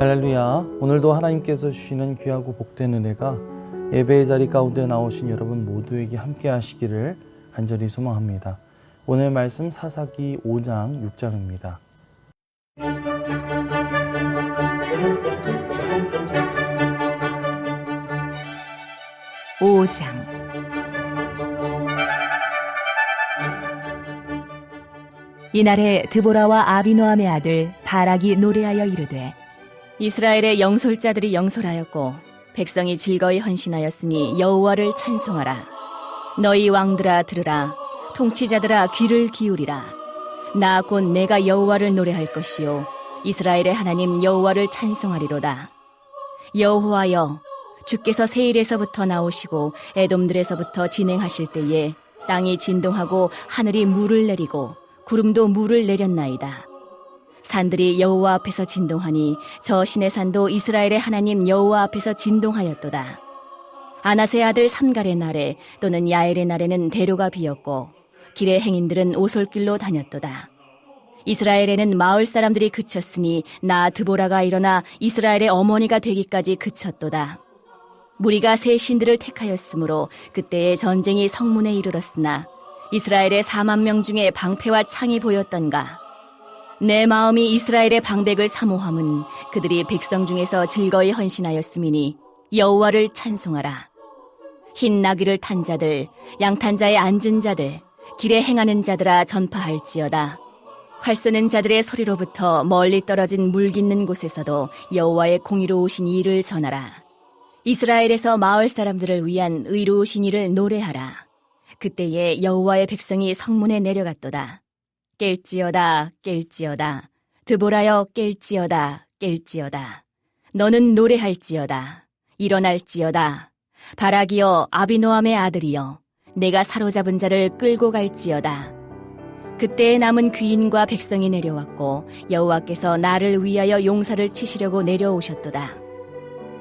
할렐루야. 오늘도 하나님께서 주시는 귀하고 복된 은혜가 예배의 자리 가운데 나오신 여러분 모두에게 함께 하시기를 간절히 소망합니다. 오늘 말씀 사사기 5장 6절입니다. 이날에 드보라와 아비노함의 아들 바락이 노래하여 이르되 이스라엘의 영솔자들이 영솔하였고 백성이 즐거이 헌신하였으니 여호와를 찬송하라. 너희 왕들아 들으라. 통치자들아 귀를 기울이라. 나 곧 내가 여호와를 노래할 것이요 이스라엘의 하나님 여호와를 찬송하리로다. 여호와여, 주께서 세일에서부터 나오시고 에돔들에서부터 진행하실 때에 땅이 진동하고 하늘이 물을 내리고 구름도 물을 내렸나이다. 산들이 여호와 앞에서 진동하니 저 신의 산도 이스라엘의 하나님 여호와 앞에서 진동하였도다. 아낫의 아들 삼갈의 날에 또는 야엘의 날에는 대로가 비었고 길의 행인들은 오솔길로 다녔도다. 이스라엘에는 마을 사람들이 그쳤으니 나 드보라가 일어나 이스라엘의 어머니가 되기까지 그쳤도다. 무리가 새 신들을 택하였으므로 그때의 전쟁이 성문에 이르렀으나 이스라엘의 4만 명 중에 방패와 창이 보였던가. 내 마음이 이스라엘의 방백을 사모함은 그들이 백성 중에서 즐거이 헌신하였음이니 여호와를 찬송하라. 흰 나귀를 탄 자들, 양탄 자에 앉은 자들, 길에 행하는 자들아 전파할지어다. 활 쏘는 자들의 소리로부터 멀리 떨어진 물 깃는 곳에서도 여호와의 공의로우신 일을 전하라. 이스라엘에서 마을 사람들을 위한 의로우신 일을 노래하라. 그때에 여호와의 백성이 성문에 내려갔도다. 깰지어다 깰지어다. 드보라여 깰지어다 깰지어다. 너는 노래할지어다. 일어날지어다. 바락이여 아비노함의 아들이여 내가 사로잡은 자를 끌고 갈지어다. 그때에 남은 귀인과 백성이 내려왔고 여호와께서 나를 위하여 용사를 치시려고 내려오셨도다.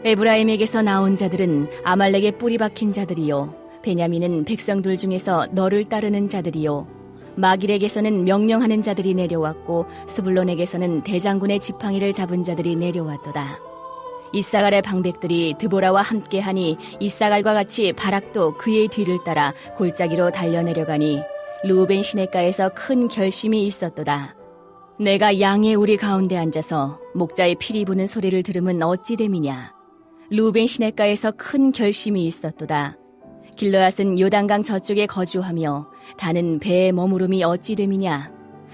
에브라임에게서 나온 자들은 아말렉의 뿌리 박힌 자들이요 베냐민은 백성들 중에서 너를 따르는 자들이요 마길에게서는 명령하는 자들이 내려왔고 스불론에게서는 대장군의 지팡이를 잡은 자들이 내려왔도다. 이사갈의 방백들이 드보라와 함께하니 이사갈과 같이 바락도 그의 뒤를 따라 골짜기로 달려내려가니 르우벤 시냇가에서 큰 결심이 있었도다. 내가 양의 우리 가운데 앉아서 목자의 피리 부는 소리를 들으면 어찌 됨이냐. 르우벤 시냇가에서 큰 결심이 있었도다. 길르앗은 요단강 저쪽에 거주하며 다는 배에 머무름이 어찌 됨이냐.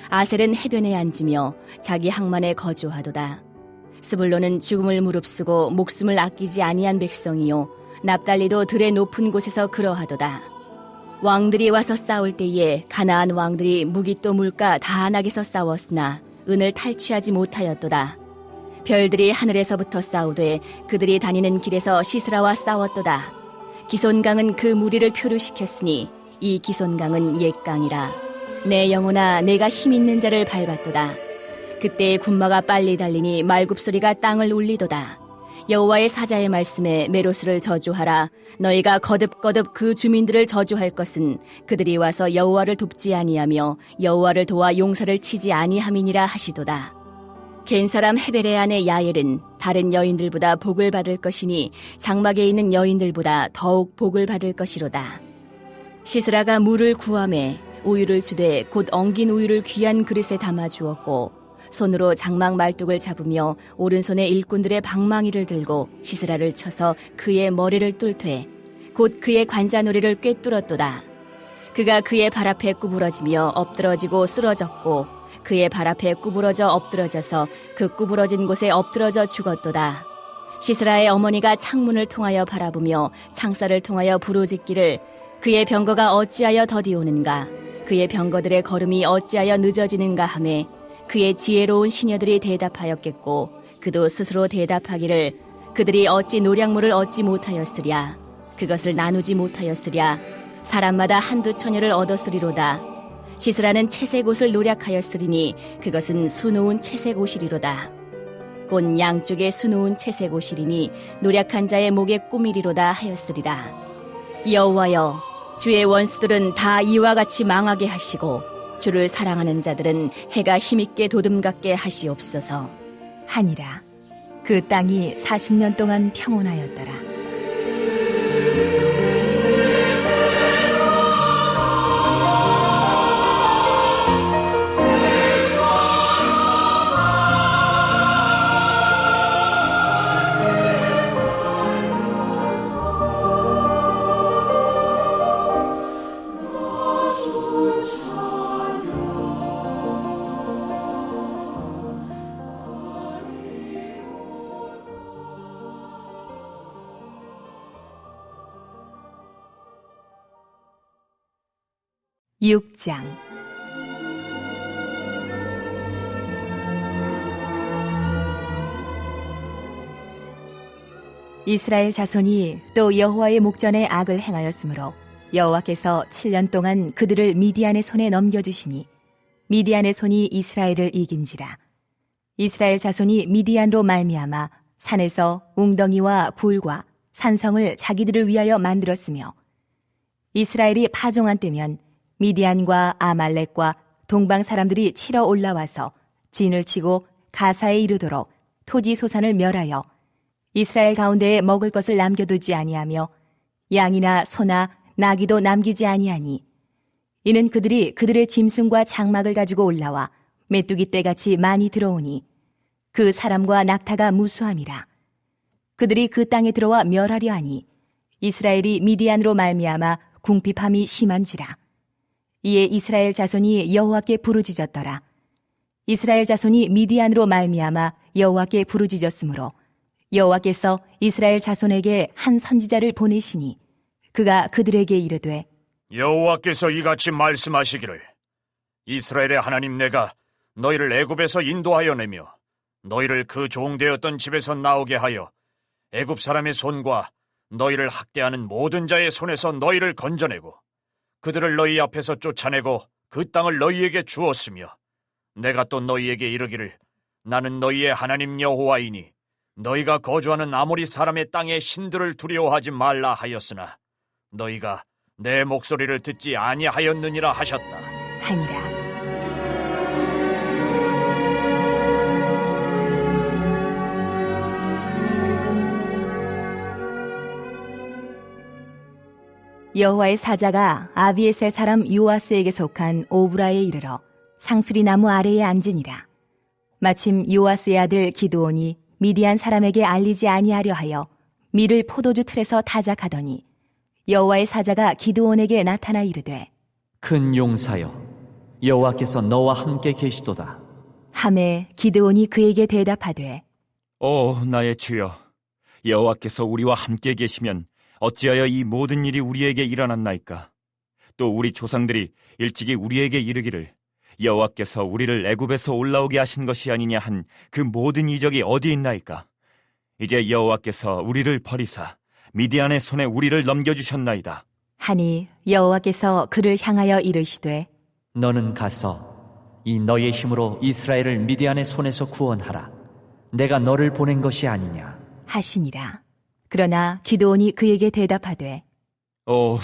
아셀은 해변에 앉으며 자기 항만에 거주하도다. 스불론은 죽음을 무릅쓰고 목숨을 아끼지 아니한 백성이요 납달리도 들의 높은 곳에서 그러하도다. 왕들이 와서 싸울 때에 가나안 왕들이 무기또 물가 다한악에서 싸웠으나 은을 탈취하지 못하였도다. 별들이 하늘에서부터 싸우되 그들이 다니는 길에서 시스라와 싸웠도다. 기손강은 그 무리를 표류시켰으니 이 기손강은 옛강이라. 내 영혼아 내가 힘 있는 자를 밟았도다. 그때의 군마가 빨리 달리니 말굽소리가 땅을 울리도다. 여호와의 사자의 말씀에 메로스를 저주하라. 너희가 거듭거듭 그 주민들을 저주할 것은 그들이 와서 여호와를 돕지 아니하며 여호와를 도와 용사를 치지 아니함이니라 하시도다. 겐 사람 헤벨의 아내 야엘은 다른 여인들보다 복을 받을 것이니 장막에 있는 여인들보다 더욱 복을 받을 것이로다. 시스라가 물을 구하매 우유를 주되 곧 엉긴 우유를 귀한 그릇에 담아 주었고 손으로 장막 말뚝을 잡으며 오른손에 일꾼들의 방망이를 들고 시스라를 쳐서 그의 머리를 뚫되 곧 그의 관자놀이를 꿰뚫었도다. 그가 그의 발 앞에 구부러지며 엎드러지고 쓰러졌고 그의 발 앞에 구부러져 엎드러져서 그 구부러진 곳에 엎드러져 죽었도다. 시스라의 어머니가 창문을 통하여 바라보며 창살을 통하여 부르짖기를 그의 병거가 어찌하여 더디 오는가 그의 병거들의 걸음이 어찌하여 늦어지는가 하매 그의 지혜로운 시녀들이 대답하였겠고 그도 스스로 대답하기를 그들이 어찌 노량물을 얻지 못하였으랴 그것을 나누지 못하였으랴 사람마다 한두 처녀를 얻었으리로다. 시스라는 채색 옷을 노략하였으리니 그것은 수놓은 채색 옷이리로다. 곧 양쪽에 수놓은 채색 옷이리니 노략한 자의 목에 꾸미리로다 하였으리라. 여호와여 주의 원수들은 다 이와 같이 망하게 하시고 주를 사랑하는 자들은 해가 힘있게 도듬갑게 하시옵소서 하니라. 그 땅이 40년 동안 평온하였더라. 육장 이스라엘 자손이 또 여호와의 목전에 악을 행하였으므로 여호와께서 7년 동안 그들을 미디안의 손에 넘겨주시니 미디안의 손이 이스라엘을 이긴지라. 이스라엘 자손이 미디안으로 말미암아 산에서 웅덩이와 굴과 산성을 자기들을 위하여 만들었으며 이스라엘이 파종한 때면 미디안과 아말렉과 동방 사람들이 치러 올라와서 진을 치고 가사에 이르도록 토지 소산을 멸하여 이스라엘 가운데에 먹을 것을 남겨두지 아니하며 양이나 소나 나귀도 남기지 아니하니 이는 그들이 그들의 짐승과 장막을 가지고 올라와 메뚜기 떼같이 많이 들어오니 그 사람과 낙타가 무수함이라. 그들이 그 땅에 들어와 멸하려 하니 이스라엘이 미디안으로 말미암아 궁핍함이 심한지라. 이에 이스라엘 자손이 여호와께 부르짖었더라. 이스라엘 자손이 미디안으로 말미암아 여호와께 부르짖었으므로 여호와께서 이스라엘 자손에게 한 선지자를 보내시니 그가 그들에게 이르되 여호와께서 이같이 말씀하시기를 이스라엘의 하나님 내가 너희를 애굽에서 인도하여 내며 너희를 그 종되었던 집에서 나오게 하여 애굽 사람의 손과 너희를 학대하는 모든 자의 손에서 너희를 건져내고 그들을 너희 앞에서 쫓아내고 그 땅을 너희에게 주었으며 내가 또 너희에게 이르기를 나는 너희의 하나님 여호와이니 너희가 거주하는 아모리 사람의 땅의 신들을 두려워하지 말라 하였으나 너희가 내 목소리를 듣지 아니하였느니라 하셨다 하니라. 여호와의 사자가 아비에셀 사람 요아스에게 속한 오브라에 이르러 상수리 나무 아래에 앉으니라. 마침 요아스의 아들 기드온이 미디안 사람에게 알리지 아니하려 하여 밀을 포도주 틀에서 타작하더니 여호와의 사자가 기드온에게 나타나 이르되 큰 용사여 여호와께서 너와 함께 계시도다. 하매 기드온이 그에게 대답하되 나의 주여, 여호와께서 우리와 함께 계시면 어찌하여 이 모든 일이 우리에게 일어났나이까? 또 우리 조상들이 일찍이 우리에게 이르기를 여호와께서 우리를 애굽에서 올라오게 하신 것이 아니냐 한 그 모든 이적이 어디 있나이까? 이제 여호와께서 우리를 버리사 미디안의 손에 우리를 넘겨주셨나이다. 하니 여호와께서 그를 향하여 이르시되 너는 가서 이 너의 힘으로 이스라엘을 미디안의 손에서 구원하라. 내가 너를 보낸 것이 아니냐 하시니라. 그러나 기드온이 그에게 대답하되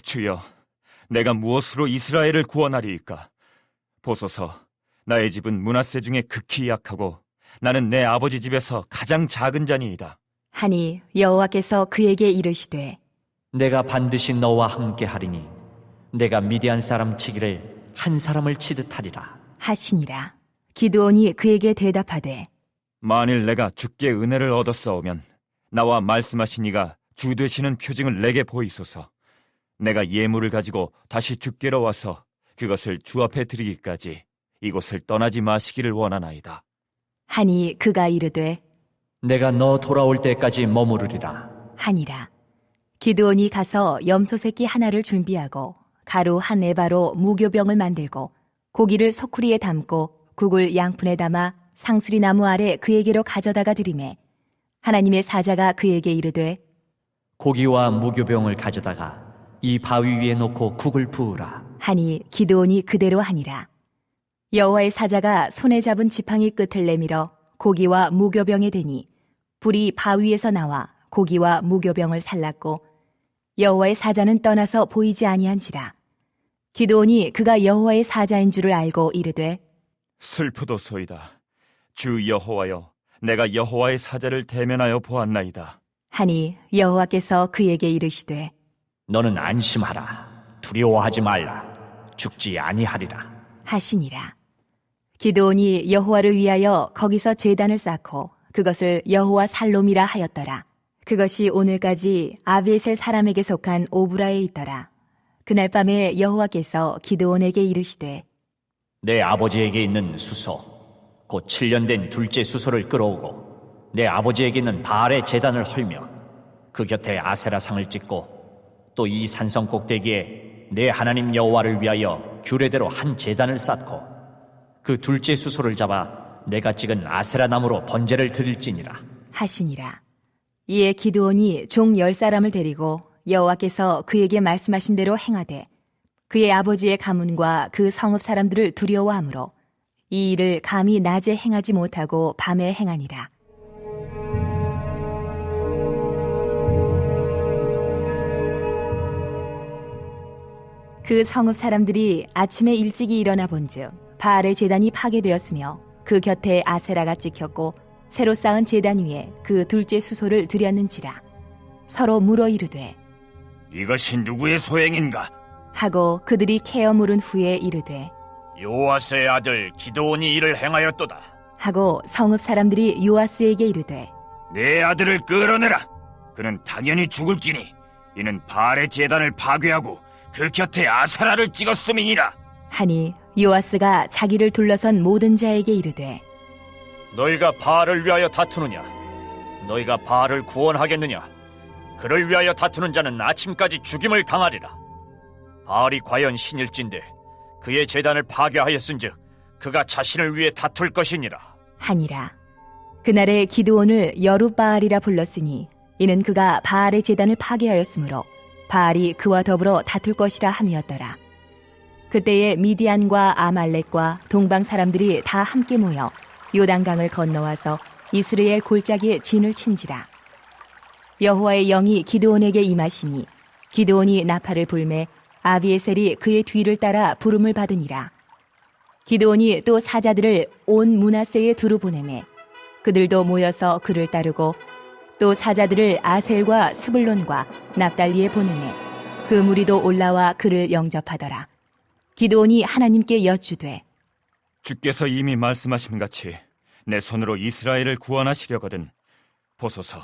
주여, 내가 무엇으로 이스라엘을 구원하리이까? 보소서, 나의 집은 므낫세 중에 극히 약하고 나는 내 아버지 집에서 가장 작은 자니이다. 하니 여호와께서 그에게 이르시되 내가 반드시 너와 함께 하리니 내가 미디안 사람 치기를 한 사람을 치듯 하리라 하시니라. 기드온이 그에게 대답하되 만일 내가 주께 은혜를 얻었사오면 나와 말씀하신 이가 주 되시는 표징을 내게 보이소서. 내가 예물을 가지고 다시 주께로 와서 그것을 주 앞에 드리기까지 이곳을 떠나지 마시기를 원하나이다. 하니 그가 이르되 내가 너 돌아올 때까지 머무르리라 하니라. 기드온이 가서 염소 새끼 하나를 준비하고 가루 한 에바로 무교병을 만들고 고기를 소쿠리에 담고 국을 양푼에 담아 상수리 나무 아래 그에게로 가져다가 드리매 하나님의 사자가 그에게 이르되 고기와 무교병을 가져다가 이 바위 위에 놓고 국을 부으라 하니 기드온이 그대로 하니라. 여호와의 사자가 손에 잡은 지팡이 끝을 내밀어 고기와 무교병에 대니 불이 바위에서 나와 고기와 무교병을 살랐고 여호와의 사자는 떠나서 보이지 아니한지라. 기드온이 그가 여호와의 사자인 줄을 알고 이르되 슬프도소이다. 주 여호와여, 내가 여호와의 사자를 대면하여 보았나이다. 하니 여호와께서 그에게 이르시되 너는 안심하라. 두려워하지 말라. 죽지 아니하리라. 하시니라. 기드온이 여호와를 위하여 거기서 제단을 쌓고 그것을 여호와 살롬이라 하였더라. 그것이 오늘까지 아비에셀 사람에게 속한 오브라에 있더라. 그날 밤에 여호와께서 기드온에게 이르시되 내 아버지에게 있는 수소, 곧 7년 된 둘째 수소를 끌어오고 내 아버지에게 있는 바알의 제단을 헐며 그 곁에 아세라상을 찍고 또 이 산성 꼭대기에 내 하나님 여호와를 위하여 규례대로 한 제단을 쌓고 그 둘째 수소를 잡아 내가 찍은 아세라 나무로 번제를 드릴지니라. 하시니라. 이에 기드온이 종 10사람을 데리고 여호와께서 그에게 말씀하신 대로 행하되 그의 아버지의 가문과 그 성읍 사람들을 두려워하므로 이 일을 감히 낮에 행하지 못하고 밤에 행하니라. 그 성읍 사람들이 아침에 일찍이 일어나 본즉 바알의 제단이 파괴되었으며 그 곁에 아세라가 찍혔고 새로 쌓은 제단 위에 그 둘째 수소를 들였는지라. 서로 물어 이르되 이것이 누구의 소행인가? 하고 그들이 캐어 물은 후에 이르되 요아스의 아들 기드온이 이를 행하였도다. 하고 성읍 사람들이 요아스에게 이르되 내 아들을 끌어내라. 그는 당연히 죽을지니 이는 바알의 제단을 파괴하고 그 곁에 아사라를 찍었음이니라. 하니 요아스가 자기를 둘러선 모든 자에게 이르되 너희가 바알을 위하여 다투느냐? 너희가 바알을 구원하겠느냐? 그를 위하여 다투는 자는 아침까지 죽임을 당하리라. 바알이 과연 신일진데 그의 제단을 파괴하였은즉 그가 자신을 위해 다툴 것이니라. 하니라. 그날에 기드온을 여룻바알이라 불렀으니 이는 그가 바알의 제단을 파괴하였으므로 바알이 그와 더불어 다툴 것이라 함이었더라. 그때에 미디안과 아말렉과 동방 사람들이 다 함께 모여 요단강을 건너와서 이스라엘 골짜기에 진을 친지라. 여호와의 영이 기드온에게 임하시니 기드온이 나팔을 불매 아비에셀이 그의 뒤를 따라 부름을 받으니라. 기드온이 또 사자들을 온 므낫세에 두루 보내매 그들도 모여서 그를 따르고 또 사자들을 아셀과 스불론과 납달리에 보내매 그 무리도 올라와 그를 영접하더라. 기드온이 하나님께 여쭈되 주께서 이미 말씀하신 같이 내 손으로 이스라엘을 구원하시려거든 보소서,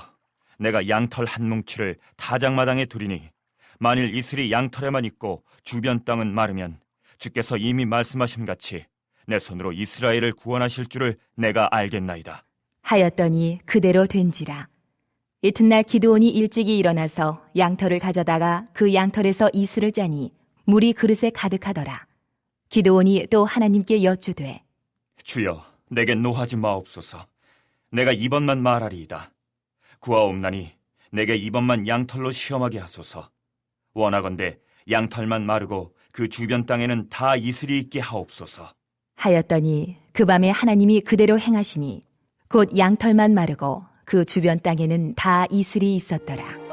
내가 양털 한 뭉치를 타작마당에 두리니 만일 이슬이 양털에만 있고 주변 땅은 마르면 주께서 이미 말씀하신 같이 내 손으로 이스라엘을 구원하실 줄을 내가 알겠나이다. 하였더니 그대로 된지라. 이튿날 기드온이 일찍이 일어나서 양털을 가져다가 그 양털에서 이슬을 짜니 물이 그릇에 가득하더라. 기드온이 또 하나님께 여쭈되 주여, 내게 노하지 마옵소서. 내가 이번만 말하리이다. 구하옵나니 내게 이번만 양털로 시험하게 하소서. 원하건대 양털만 마르고 그 주변 땅에는 다 이슬이 있게 하옵소서. 하였더니 그 밤에 하나님이 그대로 행하시니 곧 양털만 마르고 그 주변 땅에는 다 이슬이 있었더라.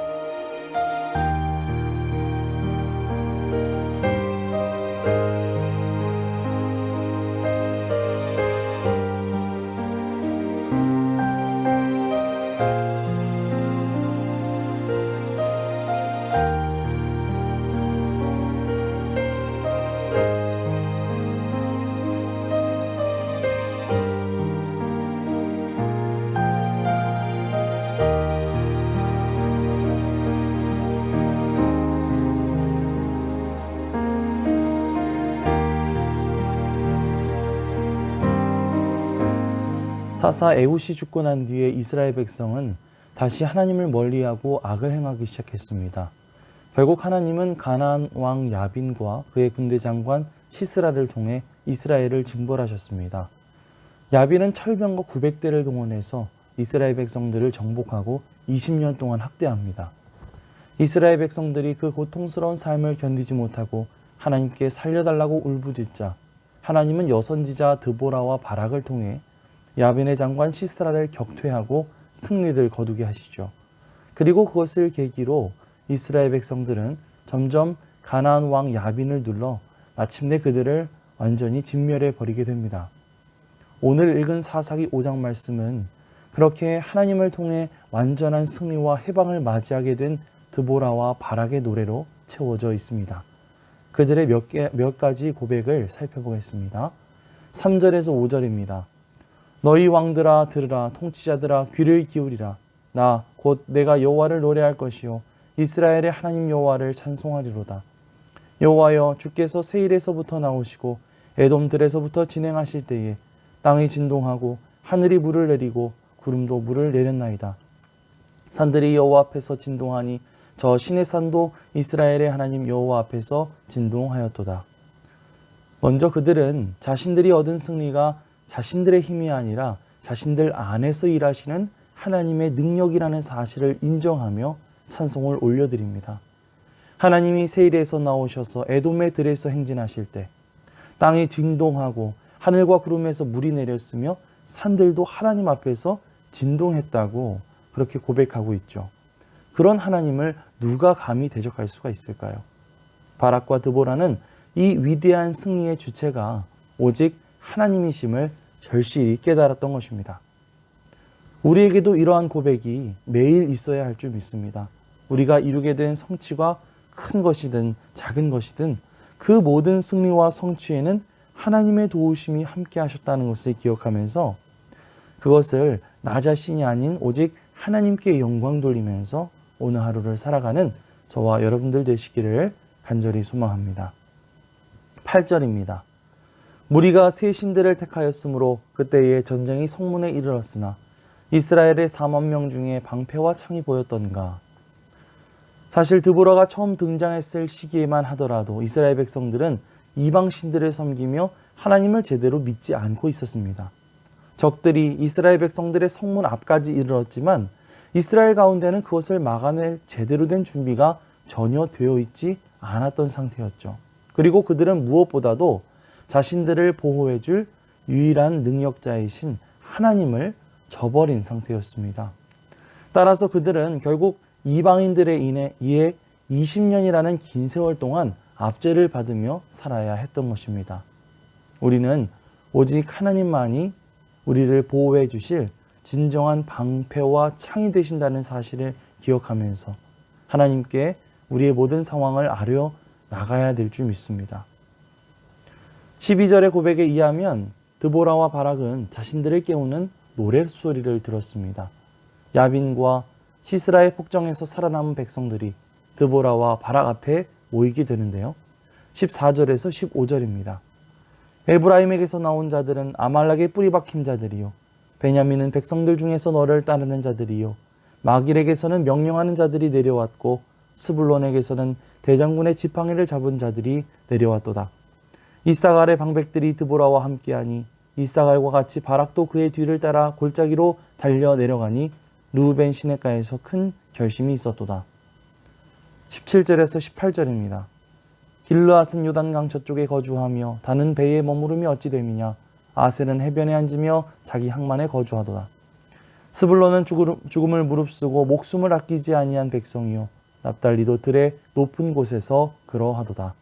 사사 에훗이 죽고 난 뒤에 이스라엘 백성은 다시 하나님을 멀리하고 악을 행하기 시작했습니다. 결국 하나님은 가나안 왕 야빈과 그의 군대 장관 시스라를 통해 이스라엘을 징벌하셨습니다. 야빈은 철병거 900대를 동원해서 이스라엘 백성들을 정복하고 20년 동안 학대합니다. 이스라엘 백성들이 그 고통스러운 삶을 견디지 못하고 하나님께 살려달라고 울부짖자 하나님은 여선지자 드보라와 바락을 통해 야빈의 장관 시스라를 격퇴하고 승리를 거두게 하시죠. 그리고 그것을 계기로 이스라엘 백성들은 점점 가나안 왕 야빈을 눌러 마침내 그들을 완전히 진멸해 버리게 됩니다. 오늘 읽은 사사기 5장 말씀은 그렇게 하나님을 통해 완전한 승리와 해방을 맞이하게 된 드보라와 바락의 노래로 채워져 있습니다. 그들의 몇 가지 고백을 살펴보겠습니다. 3절에서 5절입니다. 너희 왕들아 들으라, 통치자들아 귀를 기울이라. 나 곧 내가 여호와를 노래할 것이요 이스라엘의 하나님 여호와를 찬송하리로다. 여호와여, 주께서 세일에서부터 나오시고 에돔들에서부터 진행하실 때에 땅이 진동하고 하늘이 물을 내리고 구름도 물을 내렸나이다. 산들이 여호와 앞에서 진동하니 저 신의 산도 이스라엘의 하나님 여호와 앞에서 진동하였도다. 먼저 그들은 자신들이 얻은 승리가 자신들의 힘이 아니라 자신들 안에서 일하시는 하나님의 능력이라는 사실을 인정하며 찬송을 올려드립니다. 하나님이 세일에서 나오셔서 에돔의 들에서 행진하실 때 땅이 진동하고 하늘과 구름에서 물이 내렸으며 산들도 하나님 앞에서 진동했다고 그렇게 고백하고 있죠. 그런 하나님을 누가 감히 대적할 수가 있을까요? 바락과 드보라는 이 위대한 승리의 주체가 오직 하나님이심을 절실히 깨달았던 것입니다. 우리에게도 이러한 고백이 매일 있어야 할 줄 믿습니다. 우리가 이루게 된 성취가 큰 것이든 작은 것이든 그 모든 승리와 성취에는 하나님의 도우심이 함께 하셨다는 것을 기억하면서 그것을 나 자신이 아닌 오직 하나님께 영광 돌리면서 오늘 하루를 살아가는 저와 여러분들 되시기를 간절히 소망합니다. 8절입니다. 무리가 새 신들을 택하였으므로 그때에 전쟁이 성문에 이르렀으나 이스라엘의 4만 명 중에 방패와 창이 보였던가. 사실 드보라가 처음 등장했을 시기에만 하더라도 이스라엘 백성들은 이방 신들을 섬기며 하나님을 제대로 믿지 않고 있었습니다. 적들이 이스라엘 백성들의 성문 앞까지 이르렀지만 이스라엘 가운데는 그것을 막아낼 제대로 된 준비가 전혀 되어 있지 않았던 상태였죠. 그리고 그들은 무엇보다도 자신들을 보호해 줄 유일한 능력자이신 하나님을 저버린 상태였습니다. 따라서 그들은 결국 이방인들에 의해 20년이라는 긴 세월 동안 압제를 받으며 살아야 했던 것입니다. 우리는 오직 하나님만이 우리를 보호해 주실 진정한 방패와 창이 되신다는 사실을 기억하면서 하나님께 우리의 모든 상황을 아뢰어 나가야 될 줄 믿습니다. 12절의 고백에 의하면 드보라와 바락은 자신들을 깨우는 노랫소리를 들었습니다. 야빈과 시스라의 폭정에서 살아남은 백성들이 드보라와 바락 앞에 모이게 되는데요. 14절에서 15절입니다. 에브라임에게서 나온 자들은 아말렉의 뿌리 박힌 자들이요 베냐민은 백성들 중에서 너를 따르는 자들이요 마길에게서는 명령하는 자들이 내려왔고 스불론에게서는 대장군의 지팡이를 잡은 자들이 내려왔도다. 이사갈의 방백들이 드보라와 함께하니 이사갈과 같이 바락도 그의 뒤를 따라 골짜기로 달려 내려가니 루벤 시냇가에서 큰 결심이 있었도다. 17절에서 18절입니다. 길르앗은 요단강 저쪽에 거주하며 다는 배에 머무름이 어찌 됨이냐. 아셀은 해변에 앉으며 자기 항만에 거주하도다. 스불론은 죽음을 무릅쓰고 목숨을 아끼지 아니한 백성이요 납달리도 들의 높은 곳에서 그러하도다.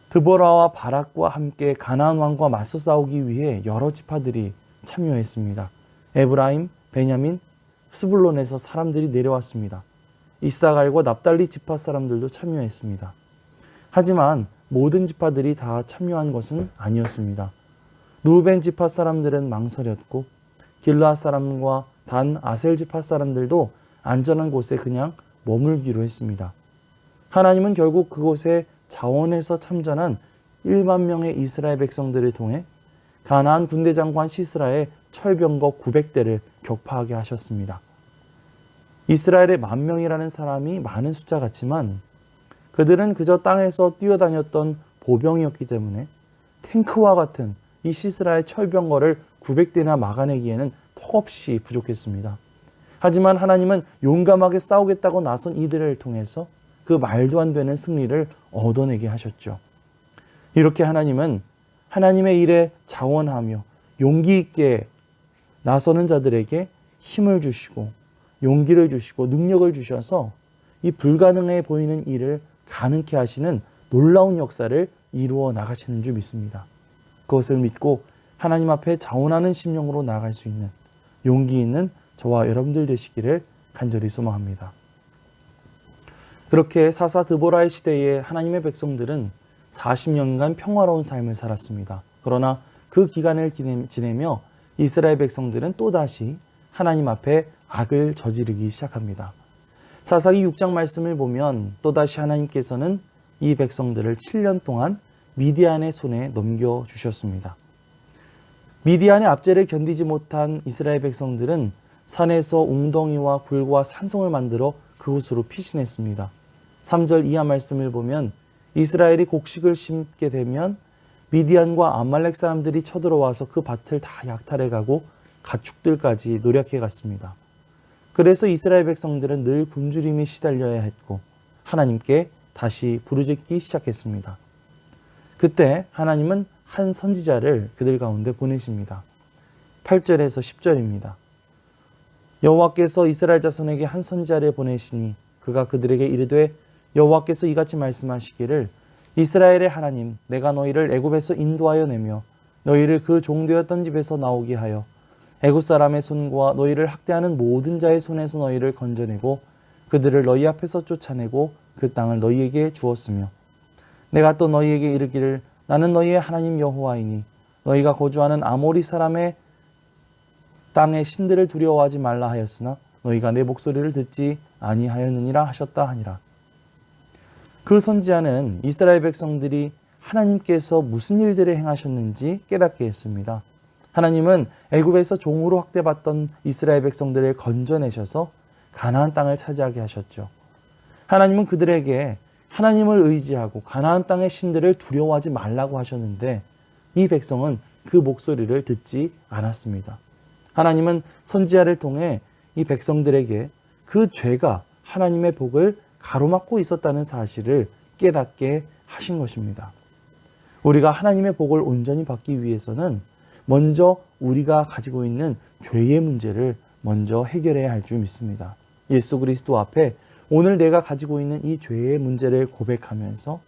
드보라와 바락과 함께 가나안 왕과 맞서 싸우기 위해 여러 지파들이 참여했습니다. 에브라임, 베냐민, 스불론에서 사람들이 내려왔습니다. 이사갈과 납달리 지파 사람들도 참여했습니다. 하지만 모든 지파들이 다 참여한 것은 아니었습니다. 루벤 지파 사람들은 망설였고 길르앗 사람과 단 아셀 지파 사람들도 안전한 곳에 그냥 머물기로 했습니다. 하나님은 결국 그곳에 자원해서 참전한 1만 명의 이스라엘 백성들을 통해 가나안 군대 장관 시스라의 철병거 900대를 격파하게 하셨습니다. 이스라엘의 10,000명이라는 사람이 많은 숫자 같지만 그들은 그저 땅에서 뛰어다녔던 보병이었기 때문에 탱크와 같은 이 시스라의 철병거를 900대나 막아내기에는 턱없이 부족했습니다. 하지만 하나님은 용감하게 싸우겠다고 나선 이들을 통해서 그 말도 안 되는 승리를 얻어내게 하셨죠. 이렇게 하나님은 하나님의 일에 자원하며 용기 있게 나서는 자들에게 힘을 주시고 용기를 주시고 능력을 주셔서 이 불가능해 보이는 일을 가능케 하시는 놀라운 역사를 이루어 나가시는 줄 믿습니다. 그것을 믿고 하나님 앞에 자원하는 심령으로 나아갈 수 있는 용기 있는 저와 여러분들 되시기를 간절히 소망합니다. 그렇게 사사 드보라의 시대에 하나님의 백성들은 40년간 평화로운 삶을 살았습니다. 그러나 그 기간을 지내며 이스라엘 백성들은 또다시 하나님 앞에 악을 저지르기 시작합니다. 사사기 6장 말씀을 보면 또다시 하나님께서는 이 백성들을 7년 동안 미디안의 손에 넘겨주셨습니다. 미디안의 압제를 견디지 못한 이스라엘 백성들은 산에서 웅덩이와 굴과 산성을 만들어 그곳으로 피신했습니다. 3절 이하 말씀을 보면 이스라엘이 곡식을 심게 되면 미디안과 아말렉 사람들이 쳐들어와서 그 밭을 다 약탈해가고 가축들까지 노력해 갔습니다. 그래서 이스라엘 백성들은 늘 굶주림에 시달려야 했고 하나님께 다시 부르짖기 시작했습니다. 그때 하나님은 한 선지자를 그들 가운데 보내십니다. 8절에서 10절입니다. 여호와께서 이스라엘 자손에게 한 선지자를 보내시니 그가 그들에게 이르되 여호와께서 이같이 말씀하시기를 이스라엘의 하나님 내가 너희를 애굽에서 인도하여 내며 너희를 그 종되었던 집에서 나오게 하여 애굽 사람의 손과 너희를 학대하는 모든 자의 손에서 너희를 건져내고 그들을 너희 앞에서 쫓아내고 그 땅을 너희에게 주었으며 내가 또 너희에게 이르기를 나는 너희의 하나님 여호와이니 너희가 거주하는 아모리 사람의 땅의 신들을 두려워하지 말라 하였으나 너희가 내 목소리를 듣지 아니하였느니라 하셨다 하니라. 그 선지자는 이스라엘 백성들이 하나님께서 무슨 일들을 행하셨는지 깨닫게 했습니다. 하나님은 애굽에서 종으로 학대받던 이스라엘 백성들을 건져내셔서 가나안 땅을 차지하게 하셨죠. 하나님은 그들에게 하나님을 의지하고 가나안 땅의 신들을 두려워하지 말라고 하셨는데 이 백성은 그 목소리를 듣지 않았습니다. 하나님은 선지자를 통해 이 백성들에게 그 죄가 하나님의 복을 가로막고 있었다는 사실을 깨닫게 하신 것입니다. 우리가 하나님의 복을 온전히 받기 위해서는 먼저 우리가 가지고 있는 죄의 문제를 먼저 해결해야 할 줄 믿습니다. 예수 그리스도 앞에 오늘 내가 가지고 있는 이 죄의 문제를 고백하면서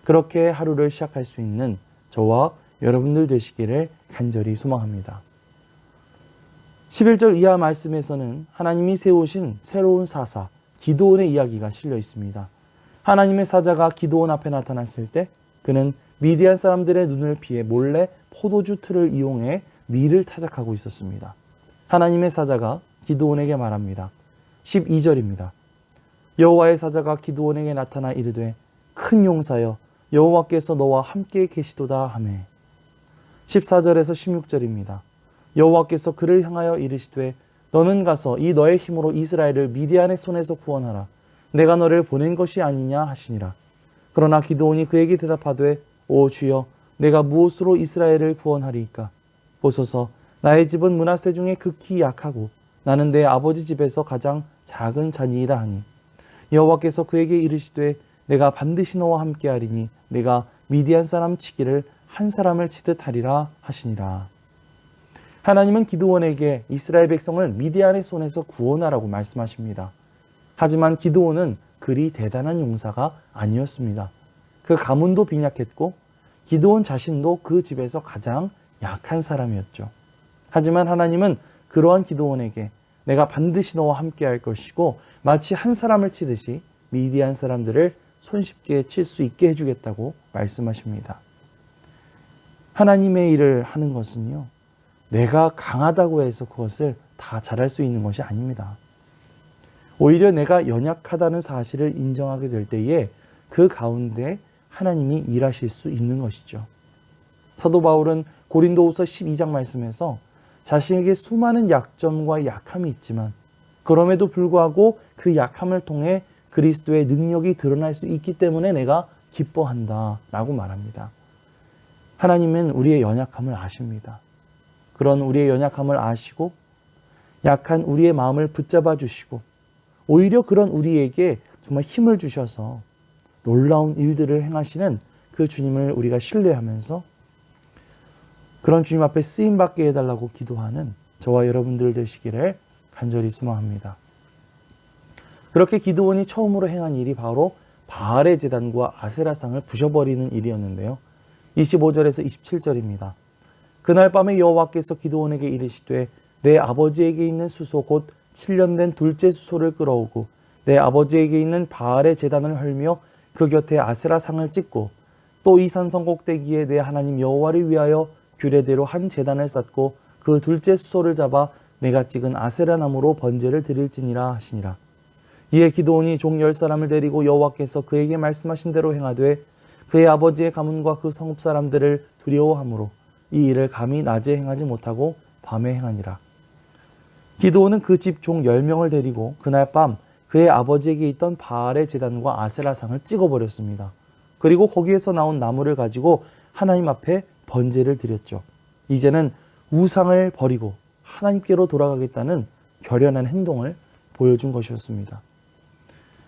그렇게 하루를 시작할 수 있는 저와 여러분들 되시기를 간절히 소망합니다. 11절 이하 말씀에서는 하나님이 세우신 새로운 사사 기드온의 이야기가 실려 있습니다. 하나님의 사자가 기드온 앞에 나타났을 때 그는 미디안 사람들의 눈을 피해 몰래 포도주 틀을 이용해 밀을 타작하고 있었습니다. 하나님의 사자가 기드온에게 말합니다. 12절입니다. 여호와의 사자가 기드온에게 나타나 이르되 큰 용사여 여호와께서 너와 함께 계시도다 하매. 14절에서 16절입니다. 여호와께서 그를 향하여 이르시되 너는 가서 이 너의 힘으로 이스라엘을 미디안의 손에서 구원하라. 내가 너를 보낸 것이 아니냐 하시니라. 그러나 기드온이 그에게 대답하되 오 주여 내가 무엇으로 이스라엘을 구원하리이까. 보소서 나의 집은 므낫세 중에 극히 약하고 나는 내 아버지 집에서 가장 작은 자니이다 하니 여호와께서 그에게 이르시되 내가 반드시 너와 함께하리니 내가 미디안 사람 치기를 한 사람을 치듯 하리라 하시니라. 하나님은 기드온에게 이스라엘 백성을 미디안의 손에서 구원하라고 말씀하십니다. 하지만 기드온은 그리 대단한 용사가 아니었습니다. 그 가문도 빈약했고 기드온 자신도 그 집에서 가장 약한 사람이었죠. 하지만 하나님은 그러한 기드온에게 내가 반드시 너와 함께 할 것이고 마치 한 사람을 치듯이 미디안 사람들을 손쉽게 칠 수 있게 해주겠다고 말씀하십니다. 하나님의 일을 하는 것은요, 내가 강하다고 해서 그것을 다 잘할 수 있는 것이 아닙니다. 오히려 내가 연약하다는 사실을 인정하게 될 때에 그 가운데 하나님이 일하실 수 있는 것이죠. 사도 바울은 고린도후서 12장 말씀에서 자신에게 수많은 약점과 약함이 있지만 그럼에도 불구하고 그 약함을 통해 그리스도의 능력이 드러날 수 있기 때문에 내가 기뻐한다 라고 말합니다. 하나님은 우리의 연약함을 아십니다. 그런 우리의 연약함을 아시고 약한 우리의 마음을 붙잡아 주시고 오히려 그런 우리에게 정말 힘을 주셔서 놀라운 일들을 행하시는 그 주님을 우리가 신뢰하면서 그런 주님 앞에 쓰임받게 해달라고 기도하는 저와 여러분들 되시기를 간절히 소망합니다. 그렇게 기드온이 처음으로 행한 일이 바로 바알의 제단과 아세라상을 부셔버리는 일이었는데요. 25절에서 27절입니다. 그날 밤에 여호와께서 기드온에게 이르시되 내 아버지에게 있는 수소 곧 7년 된 둘째 수소를 끌어오고 내 아버지에게 있는 바알의 제단을 헐며 그 곁에 아세라 상을 찍고 또 이 산성 꼭대기에 내 하나님 여호와를 위하여 규례대로 한 제단을 쌓고 그 둘째 수소를 잡아 내가 찍은 아세라 나무로 번제를 드릴지니라 하시니라. 이에 기드온이 종 10사람을 데리고 여호와께서 그에게 말씀하신 대로 행하되 그의 아버지의 가문과 그 성읍 사람들을 두려워하므로 이 일을 감히 낮에 행하지 못하고 밤에 행하니라. 기드온은 그 집 종 10명을 데리고 그날 밤 그의 아버지에게 있던 바알의 제단과 아세라상을 찍어버렸습니다. 그리고 거기에서 나온 나무를 가지고 하나님 앞에 번제를 드렸죠. 이제는 우상을 버리고 하나님께로 돌아가겠다는 결연한 행동을 보여준 것이었습니다.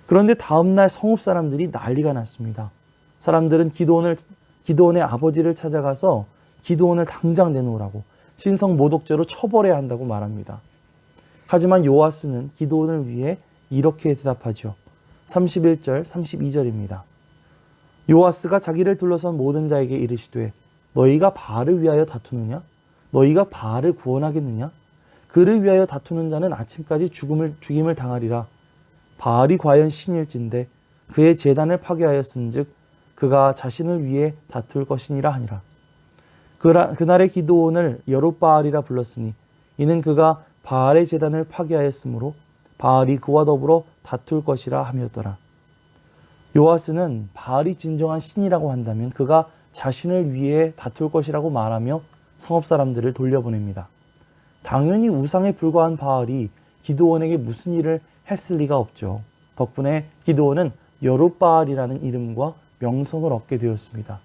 그런데 다음날 성읍 사람들이 난리가 났습니다. 사람들은 기드온의 아버지를 찾아가서 기드온을 당장 내놓으라고 신성 모독죄로 처벌해야 한다고 말합니다. 하지만 요아스는 기드온을 위해 이렇게 대답하죠. 31절, 32절입니다. 요아스가 자기를 둘러선 모든 자에게 이르시되 너희가 바알을 위하여 다투느냐? 너희가 바알을 구원하겠느냐? 그를 위하여 다투는 자는 아침까지 죽임을 당하리라. 바알이 과연 신일진데 그의 제단을 파괴하였은즉 그가 자신을 위해 다툴 것이니라 하니라. 그날의 기드온을 여룻바알이라 불렀으니 이는 그가 바알의 제단을 파괴하였으므로 바알이 그와 더불어 다툴 것이라 함이었더라. 요아스는 바알이 진정한 신이라고 한다면 그가 자신을 위해 다툴 것이라고 말하며 성읍 사람들을 돌려보냅니다. 당연히 우상에 불과한 바알이 기드온에게 무슨 일을 했을 리가 없죠. 덕분에 기드온은 여룻바알이라는 이름과 명성을 얻게 되었습니다.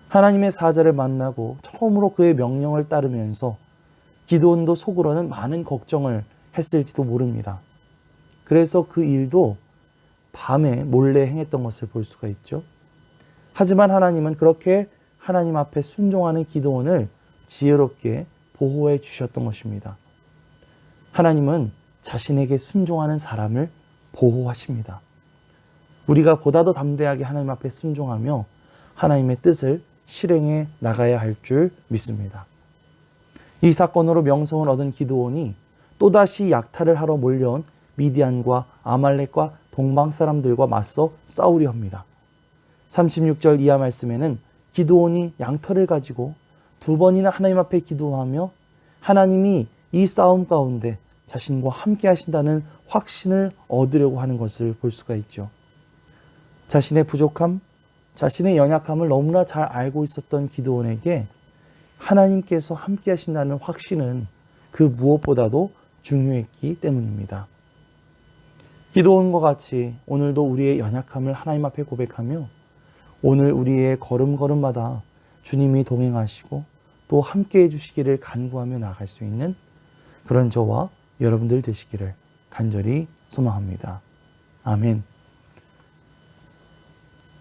하나님의 사자를 만나고 처음으로 그의 명령을 따르면서 기드온도 속으로는 많은 걱정을 했을지도 모릅니다. 그래서 그 일도 밤에 몰래 행했던 것을 볼 수가 있죠. 하지만 하나님은 그렇게 하나님 앞에 순종하는 기드온을 지혜롭게 보호해 주셨던 것입니다. 하나님은 자신에게 순종하는 사람을 보호하십니다. 우리가 보다 더 담대하게 하나님 앞에 순종하며 하나님의 뜻을 실행해 나가야 할 줄 믿습니다. 이 사건으로 명성을 얻은 기드온이 또다시 약탈을 하러 몰려온 미디안과 아말렉과 동방 사람들과 맞서 싸우려 합니다. 36절 이하 말씀에는 기드온이 양털을 가지고 2번이나 하나님 앞에 기도하며 하나님이 이 싸움 가운데 자신과 함께 하신다는 확신을 얻으려고 하는 것을 볼 수가 있죠. 자신의 부족함, 자신의 연약함을 너무나 잘 알고 있었던 기드온에게 하나님께서 함께 하신다는 확신은 그 무엇보다도 중요했기 때문입니다. 기드온과 같이 오늘도 우리의 연약함을 하나님 앞에 고백하며 오늘 우리의 걸음걸음마다 주님이 동행하시고 또 함께 해주시기를 간구하며 나아갈 수 있는 그런 저와 여러분들 되시기를 간절히 소망합니다. 아멘.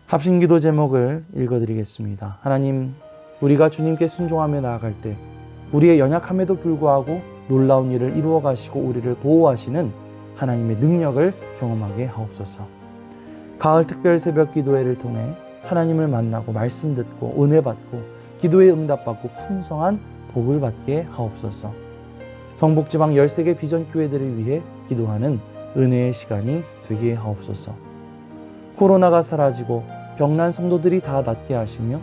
합심기도 제목을 읽어드리겠습니다. 하나님, 우리가 주님께 순종하며 나아갈 때 우리의 연약함에도 불구하고 놀라운 일을 이루어 가시고 우리를 보호하시는 하나님의 능력을 경험하게 하옵소서. 가을 특별 새벽 기도회를 통해 하나님을 만나고 말씀 듣고 은혜 받고 기도에 응답받고 풍성한 복을 받게 하옵소서. 성북지방 13개 비전교회들을 위해 기도하는 은혜의 시간이 되게 하옵소서. 코로나가 사라지고 병난 성도들이 다 낫게 하시며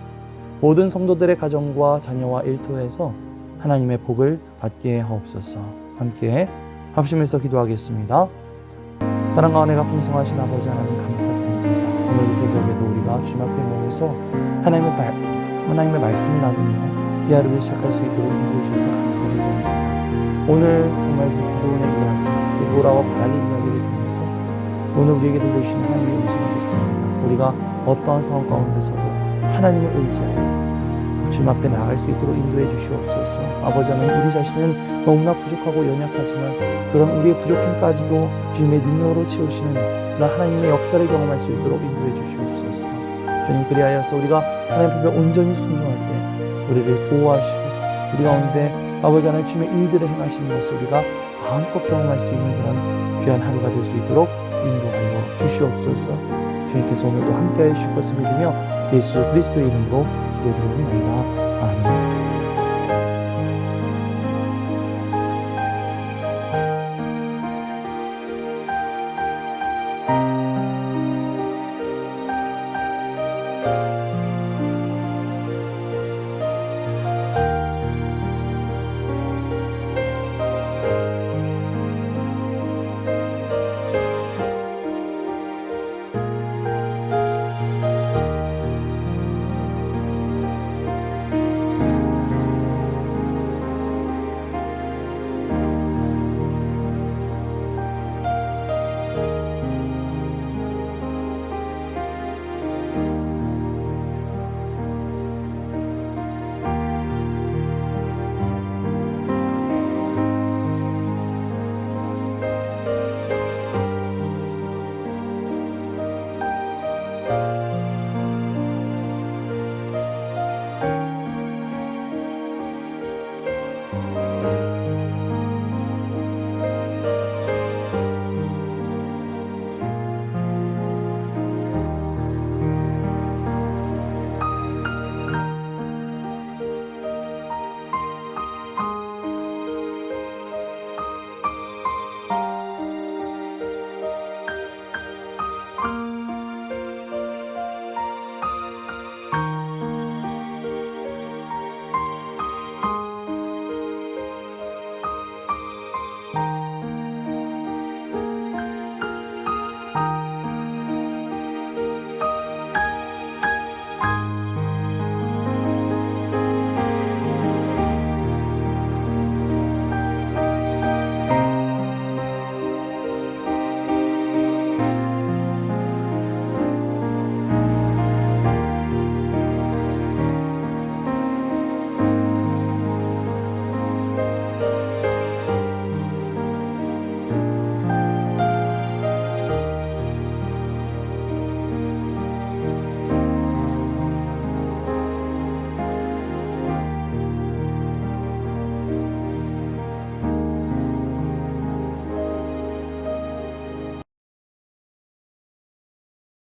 모든 성도들의 가정과 자녀와 일터에서 하나님의 복을 받게 하옵소서. 함께 합심해서 기도하겠습니다. 사랑과 은혜가 풍성하신 아버지 하나님 감사드립니다. 오늘 이 새벽에도 우리가 주님 앞에 모여서 하나님의 말씀을 나누며 이 하루를 시작할 수 있도록 인도해 주셔서 감사드립니다. 오늘 정말 이 기도원의 이야기, 기도라와 바라기 이야기를 통해서 오늘 우리에게 들려주시는 하나님의 음성을 듣습니다. 우리가 어떠한 상황 가운데서도 하나님을 의지하여 주님 앞에 나아갈 수 있도록 인도해 주시옵소서. 아버지 하나님, 우리 자신은 너무나 부족하고 연약하지만 그런 우리의 부족함까지도 주님의 능력으로 채우시는 그런 하나님의 역사를 경험할 수 있도록 인도해 주시옵소서. 주님, 그리하여서 우리가 하나님 앞에 온전히 순종할 때 우리를 보호하시고 우리 가운데 아버지 하나님 주님의 일들을 행하시는 것을 우리가 마음껏 경험할 수 있는 그런 귀한 하루가 될 수 있도록 인도하여 주시옵소서. 주님께서 오늘도 함께하여 주실 것을 믿으며 예수 그리스도의 이름으로 기도드리옵나이다. 아멘.